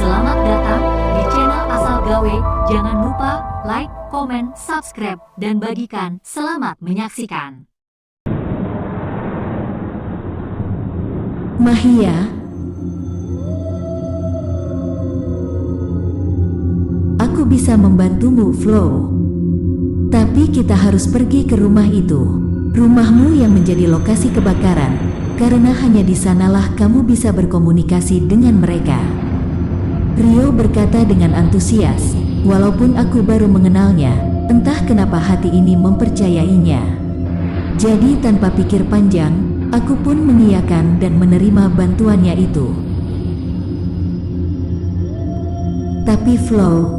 Selamat datang di channel Asal Gawe. Jangan lupa like, komen, subscribe, dan bagikan. Selamat menyaksikan. Mahia, aku bisa membantumu, Flo. Tapi kita harus pergi ke rumah itu. Rumahmu yang menjadi lokasi kebakaran, karena hanya di sanalah kamu bisa berkomunikasi dengan mereka. Rio berkata dengan antusias, walaupun aku baru mengenalnya, entah kenapa hati ini mempercayainya. Jadi tanpa pikir panjang, aku pun mengiyakan dan menerima bantuannya itu. Tapi Flo,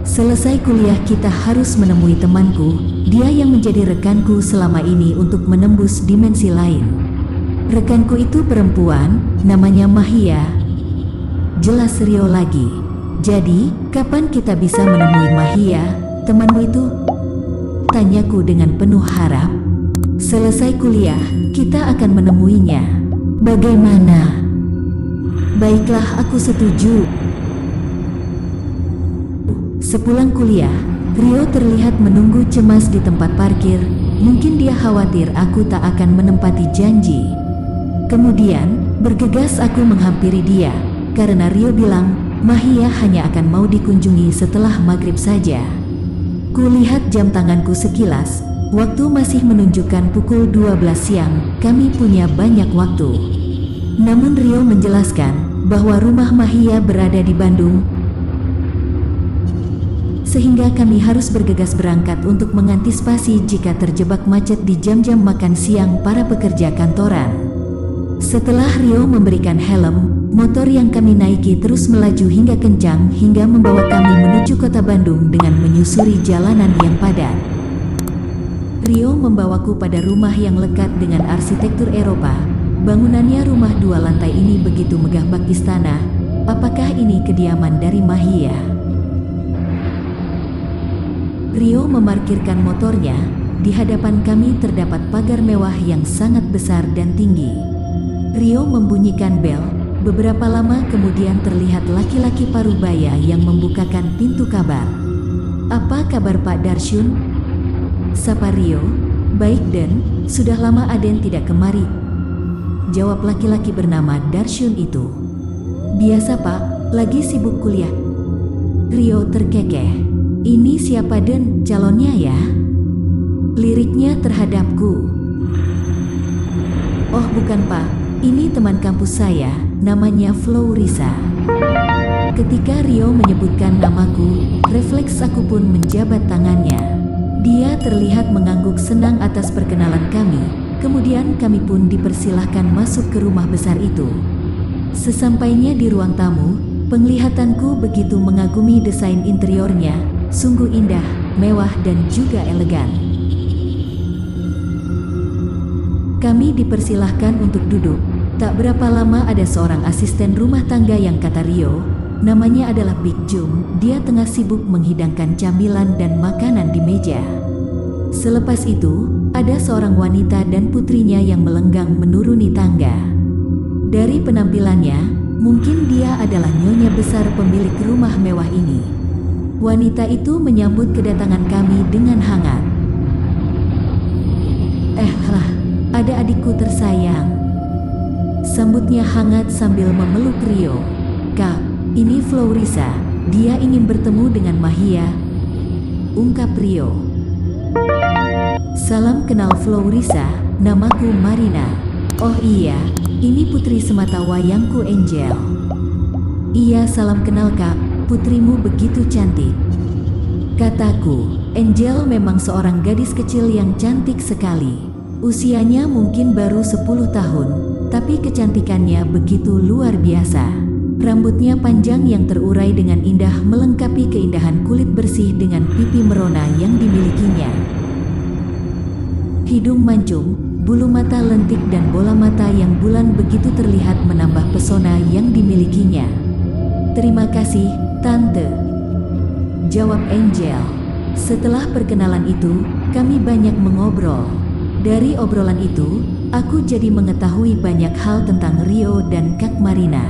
selesai kuliah kita harus menemui temanku, dia yang menjadi rekanku selama ini untuk menembus dimensi lain. Rekanku itu perempuan, namanya Mahia. Jelas Rio lagi. Jadi, kapan kita bisa menemui Mahia, temanmu itu? Tanyaku dengan penuh harap. Selesai kuliah, kita akan menemuinya. Bagaimana? Baiklah, aku setuju. Sepulang kuliah, Rio terlihat menunggu cemas di tempat parkir. Mungkin dia khawatir aku tak akan menempati janji. Kemudian, bergegas aku menghampiri dia, karena Rio bilang, Mahia hanya akan mau dikunjungi setelah maghrib saja. Kulihat jam tanganku sekilas, waktu masih menunjukkan pukul 12 siang, kami punya banyak waktu. Namun Rio menjelaskan, bahwa rumah Mahia berada di Bandung, sehingga kami harus bergegas berangkat untuk mengantisipasi jika terjebak macet di jam-jam makan siang para pekerja kantoran. Setelah Rio memberikan helm, motor yang kami naiki terus melaju hingga kencang hingga membawa kami menuju kota Bandung dengan menyusuri jalanan yang padat. Rio membawaku pada rumah yang lekat dengan arsitektur Eropa. Bangunannya rumah 2 lantai ini begitu megah bak istana. Apakah ini kediaman dari Mahia? Rio memarkirkan motornya. Di hadapan kami terdapat pagar mewah yang sangat besar dan tinggi. Rio membunyikan bel. Beberapa lama kemudian terlihat laki-laki parubaya yang membukakan pintu kabar. "Apa kabar Pak Darsyun?" sapa Rio. "Baik Den, sudah lama Aden tidak kemari," jawab laki-laki bernama Darsyun itu. "Biasa Pak, lagi sibuk kuliah." Rio terkekeh. "Ini siapa Den, calonnya ya?" Liriknya terhadapku. "Oh bukan Pak, ini teman kampus saya, namanya Flo Risa." Ketika Rio menyebutkan namaku, refleks aku pun menjabat tangannya. Dia terlihat mengangguk senang atas perkenalan kami. Kemudian kami pun dipersilahkan masuk ke rumah besar itu. Sesampainya di ruang tamu, penglihatanku begitu mengagumi desain interiornya, sungguh indah, mewah dan juga elegan. Kami dipersilahkan untuk duduk. Tak berapa lama ada seorang asisten rumah tangga yang kata Rio, namanya adalah Big Jum. Dia tengah sibuk menghidangkan camilan dan makanan di meja. Selepas itu, ada seorang wanita dan putrinya yang melenggang menuruni tangga. Dari penampilannya, mungkin dia adalah nyonya besar pemilik rumah mewah ini. Wanita itu menyambut kedatangan kami dengan hangat. Ada adikku tersayang," sambutnya hangat sambil memeluk Rio. "Kak, ini Flo Risa, dia ingin bertemu dengan Mahia," ungkap Rio. "Salam kenal Flo Risa, namaku Marina." "Oh iya, ini putri semata wayangku Angel." "Iya salam kenal Kak, putrimu begitu cantik," kataku. Angel memang seorang gadis kecil yang cantik sekali. Usianya mungkin baru 10 tahun, tapi kecantikannya begitu luar biasa. Rambutnya panjang yang terurai dengan indah melengkapi keindahan kulit bersih dengan pipi merona yang dimilikinya. Hidung mancung, bulu mata lentik dan bola mata yang bulan begitu terlihat menambah pesona yang dimilikinya. "Terima kasih, Tante," jawab Angel. Setelah perkenalan itu, kami banyak mengobrol. Dari obrolan itu, aku jadi mengetahui banyak hal tentang Rio dan Kak Marina.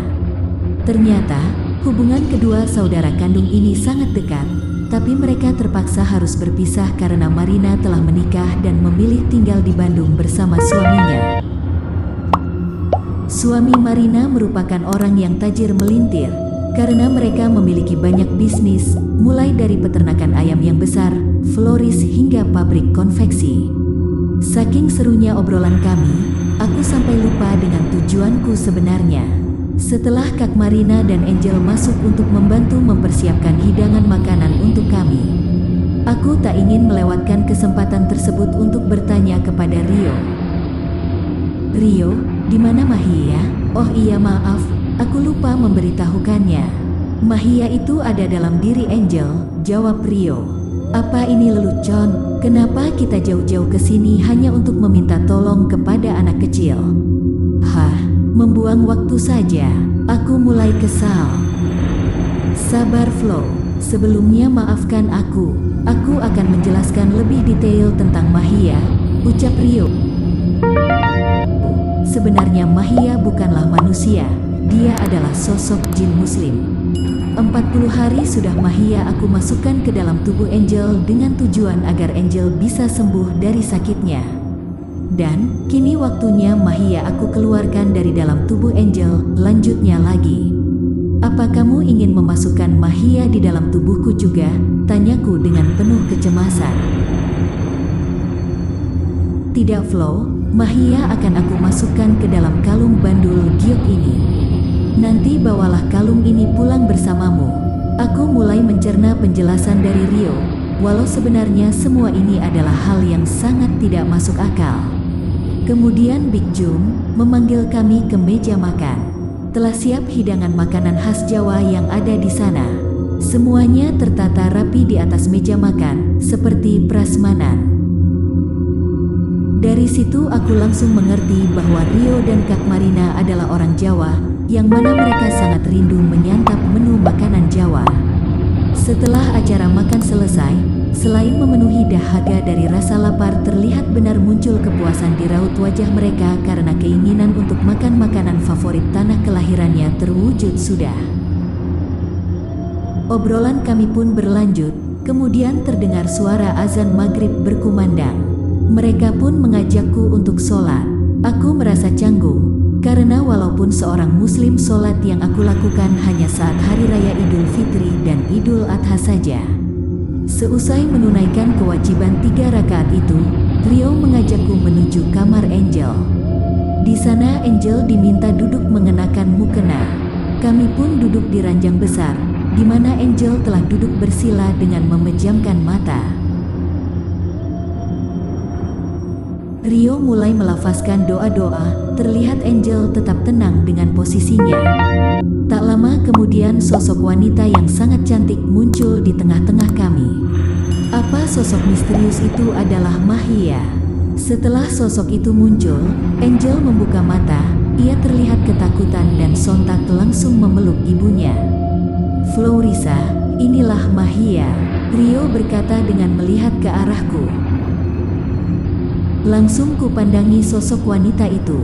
Ternyata, Hubungan kedua saudara kandung ini sangat dekat, tapi mereka terpaksa harus berpisah karena Marina telah menikah dan memilih tinggal di Bandung bersama suaminya. Suami Marina merupakan orang yang tajir melintir, karena mereka memiliki banyak bisnis, mulai dari peternakan ayam yang besar, floris hingga pabrik konveksi. Saking serunya obrolan kami, aku sampai lupa dengan tujuanku sebenarnya. Setelah Kak Marina dan Angel masuk untuk membantu mempersiapkan hidangan makanan untuk kami, aku tak ingin melewatkan kesempatan tersebut untuk bertanya kepada Rio. Rio, di mana Mahia? Oh iya maaf, aku lupa memberitahukannya. Mahia itu ada dalam diri Angel, jawab Rio. Apa ini lelucon? Kenapa kita jauh-jauh ke sini hanya untuk meminta tolong kepada anak kecil? Hah, membuang waktu saja. Aku mulai kesal. Sabar Flo, sebelumnya maafkan aku. Aku akan menjelaskan lebih detail tentang Mahia, ucap Rio. Sebenarnya Mahia bukanlah manusia, dia adalah sosok jin muslim. 40 hari sudah Mahia aku masukkan ke dalam tubuh Angel dengan tujuan agar Angel bisa sembuh dari sakitnya. Dan kini waktunya Mahia aku keluarkan dari dalam tubuh Angel, lanjutnya lagi. Apa kamu ingin memasukkan Mahia di dalam tubuhku juga? Tanyaku dengan penuh kecemasan. Tidak Flo, Mahia akan aku masukkan ke dalam kalung bandul giok ini. Nanti bawalah kalung ini pulang bersamamu. Aku mulai mencerna penjelasan dari Rio, walau sebenarnya semua ini adalah hal yang sangat tidak masuk akal. Kemudian Big Jum memanggil kami ke meja makan. Telah siap hidangan makanan khas Jawa yang ada di sana. Semuanya tertata rapi di atas meja makan, seperti prasmanan. Dari situ aku langsung mengerti bahwa Rio dan Kak Marina adalah orang Jawa, yang mana mereka sangat rindu menyantap menu makanan Jawa. Setelah acara makan selesai, selain memenuhi dahaga dari rasa lapar, terlihat benar muncul kepuasan di raut wajah mereka karena keinginan untuk makan makanan favorit tanah kelahirannya terwujud sudah. Obrolan kami pun berlanjut, kemudian terdengar suara azan maghrib berkumandang. Mereka pun mengajakku untuk sholat. Aku merasa canggung, karena walaupun seorang muslim sholat yang aku lakukan hanya saat hari raya Idul Fitri dan Idul Adha saja. Seusai menunaikan kewajiban 3 rakaat itu, Rio mengajakku menuju kamar Angel. Di sana Angel diminta duduk mengenakan mukena. Kami pun duduk di ranjang besar, di mana Angel telah duduk bersila dengan memejamkan mata. Rio mulai melafazkan doa-doa, terlihat Angel tetap tenang dengan posisinya. Tak lama kemudian sosok wanita yang sangat cantik muncul di tengah-tengah kami. Apa sosok misterius itu adalah Mahia. Setelah sosok itu muncul, Angel membuka mata, ia terlihat ketakutan dan sontak langsung memeluk ibunya. Florisa, inilah Mahia, Rio berkata dengan melihat ke arahku. Langsung kupandangi sosok wanita itu.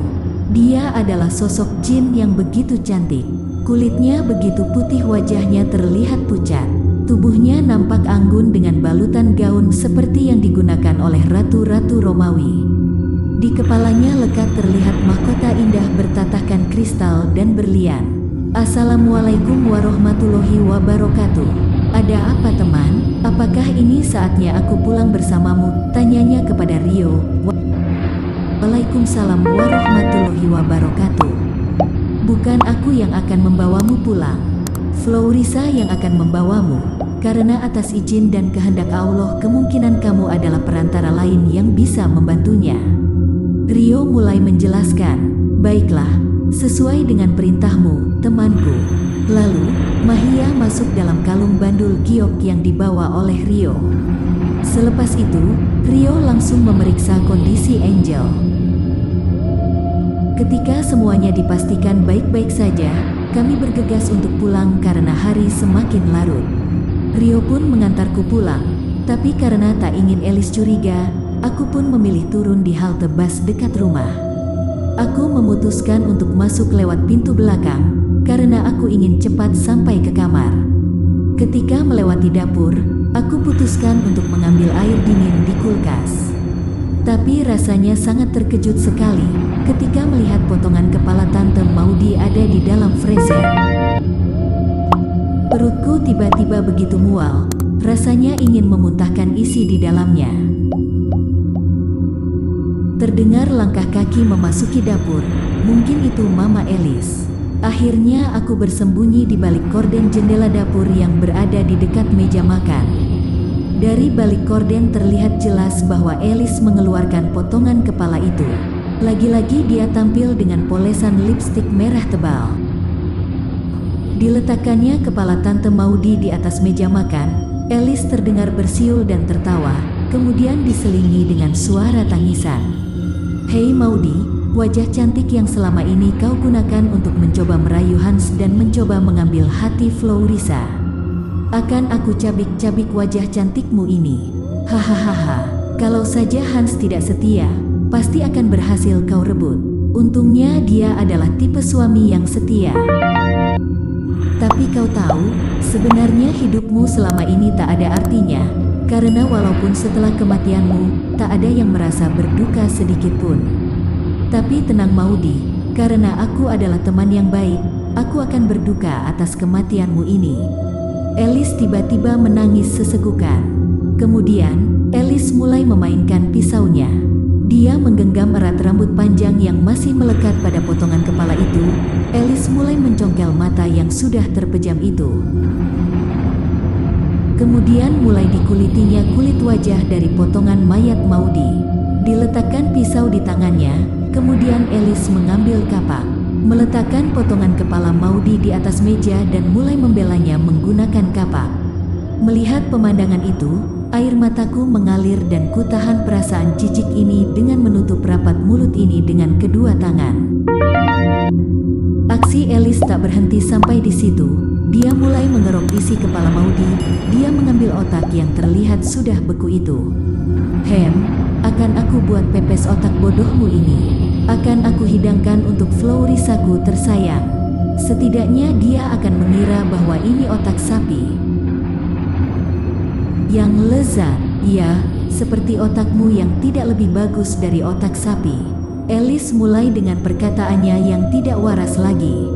Dia adalah sosok jin yang begitu cantik. Kulitnya begitu putih, wajahnya terlihat pucat. Tubuhnya nampak anggun dengan balutan gaun seperti yang digunakan oleh ratu-ratu Romawi. Di kepalanya lekat terlihat mahkota indah bertatahkan kristal dan berlian. Assalamualaikum warahmatullahi wabarakatuh. Ada apa teman? Apakah ini saatnya aku pulang bersamamu? Tanyanya kepada Rio. Waalaikumsalam warahmatullahi wabarakatuh. Bukan aku yang akan membawamu pulang. Florisa yang akan membawamu. Karena atas izin dan kehendak Allah kemungkinan kamu adalah perantara lain yang bisa membantunya. Rio mulai menjelaskan. Baiklah, sesuai dengan perintahmu, temanku. Lalu, Mahia masuk dalam kalung bandul giok yang dibawa oleh Rio. Selepas itu, Rio langsung memeriksa kondisi Angel. Ketika semuanya dipastikan baik-baik saja, kami bergegas untuk pulang karena hari semakin larut. Rio pun mengantarku pulang, tapi karena tak ingin Elis curiga, aku pun memilih turun di halte bus dekat rumah. Aku memutuskan untuk masuk lewat pintu belakang, karena aku ingin cepat sampai ke kamar. Ketika melewati dapur, aku putuskan untuk mengambil air dingin di kulkas. Tapi rasanya sangat terkejut sekali ketika melihat potongan kepala Tante Maudie ada di dalam freezer. Perutku tiba-tiba begitu mual, rasanya ingin memuntahkan isi di dalamnya. Terdengar langkah kaki memasuki dapur, mungkin itu Mama Alice. Akhirnya aku bersembunyi di balik korden jendela dapur yang berada di dekat meja makan. Dari balik korden terlihat jelas bahwa Alice mengeluarkan potongan kepala itu. Lagi-lagi dia tampil dengan polesan lipstik merah tebal. Diletakkannya kepala Tante Maudie di atas meja makan, Alice terdengar bersiul dan tertawa, kemudian diselingi dengan suara tangisan. "Hei Maudie, wajah cantik yang selama ini kau gunakan untuk mencoba merayu Hans dan mencoba mengambil hati Florissa. Akan aku cabik-cabik wajah cantikmu ini. Hahaha, kalau saja Hans tidak setia, pasti akan berhasil kau rebut. Untungnya dia adalah tipe suami yang setia. Tapi kau tahu, sebenarnya hidupmu selama ini tak ada artinya, karena walaupun setelah kematianmu, tak ada yang merasa berduka sedikit pun. Tapi tenang Maudie, karena aku adalah teman yang baik, aku akan berduka atas kematianmu ini." Alice tiba-tiba menangis sesegukan. Kemudian, Alice mulai memainkan pisaunya. Dia menggenggam erat rambut panjang yang masih melekat pada potongan kepala itu. Alice mulai mencongkel mata yang sudah terpejam itu. Kemudian mulai dikulitinya kulit wajah dari potongan mayat Maudie. Diletakkan pisau di tangannya, kemudian Alice mengambil kapak, meletakkan potongan kepala Maudie di atas meja dan mulai membelanya menggunakan kapak. Melihat pemandangan itu, air mataku mengalir dan kutahan perasaan jijik ini dengan menutup rapat mulut ini dengan kedua tangan. Aksi Alice tak berhenti sampai di situ. Dia mulai mengerok isi kepala Maudie. Dia mengambil otak yang terlihat sudah beku itu. Akan aku buat pepes otak bodohmu ini. Akan aku hidangkan untuk Florissaku tersayang. Setidaknya dia akan mengira bahwa ini otak sapi yang lezat. Ya, seperti otakmu yang tidak lebih bagus dari otak sapi. Alice mulai dengan perkataannya yang tidak waras lagi.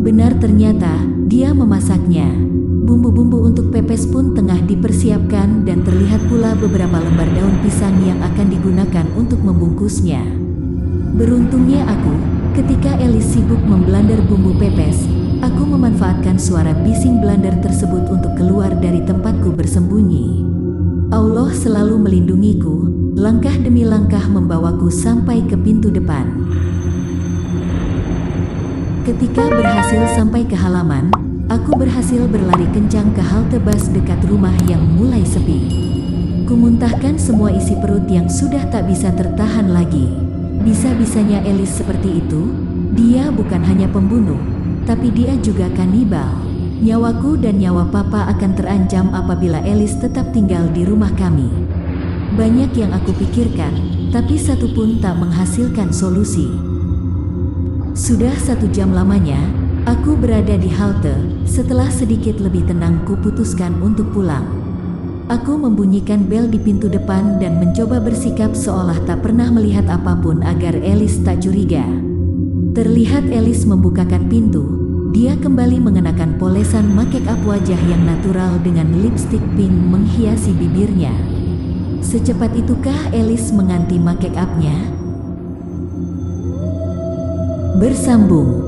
Benar, ternyata dia memasaknya. Bumbu-bumbu untuk pepes pun tengah dipersiapkan dan terlihat pula beberapa lembar daun pisang yang akan digunakan untuk membungkusnya. Beruntungnya aku, ketika Alice sibuk memblander bumbu pepes, aku memanfaatkan suara bising blender tersebut untuk keluar dari tempatku bersembunyi. Allah selalu melindungiku, langkah demi langkah membawaku sampai ke pintu depan. Ketika berhasil sampai ke halaman, aku berhasil berlari kencang ke halte bus dekat rumah yang mulai sepi. Kumuntahkan semua isi perut yang sudah tak bisa tertahan lagi. Bisa-bisanya Alice seperti itu. Dia bukan hanya pembunuh, tapi dia juga kanibal. Nyawaku dan nyawa papa akan terancam apabila Alice tetap tinggal di rumah kami. Banyak yang aku pikirkan, tapi satu pun tak menghasilkan solusi. Sudah 1 jam lamanya, aku berada di halte. Setelah sedikit lebih tenang, kuputuskan untuk pulang. Aku membunyikan bel di pintu depan dan mencoba bersikap seolah tak pernah melihat apapun agar Alice tak curiga. Terlihat Alice membukakan pintu. Dia kembali mengenakan polesan make up wajah yang natural dengan lipstik pink menghiasi bibirnya. Secepat itukah Alice mengganti make upnya? Bersambung.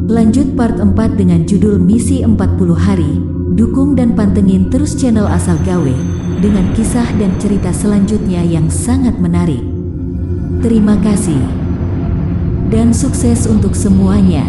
Lanjut part 4 dengan judul Misi 40 Hari. Dukung dan pantengin terus channel Asal Gawe dengan kisah dan cerita selanjutnya yang sangat menarik. Terima kasih dan sukses untuk semuanya.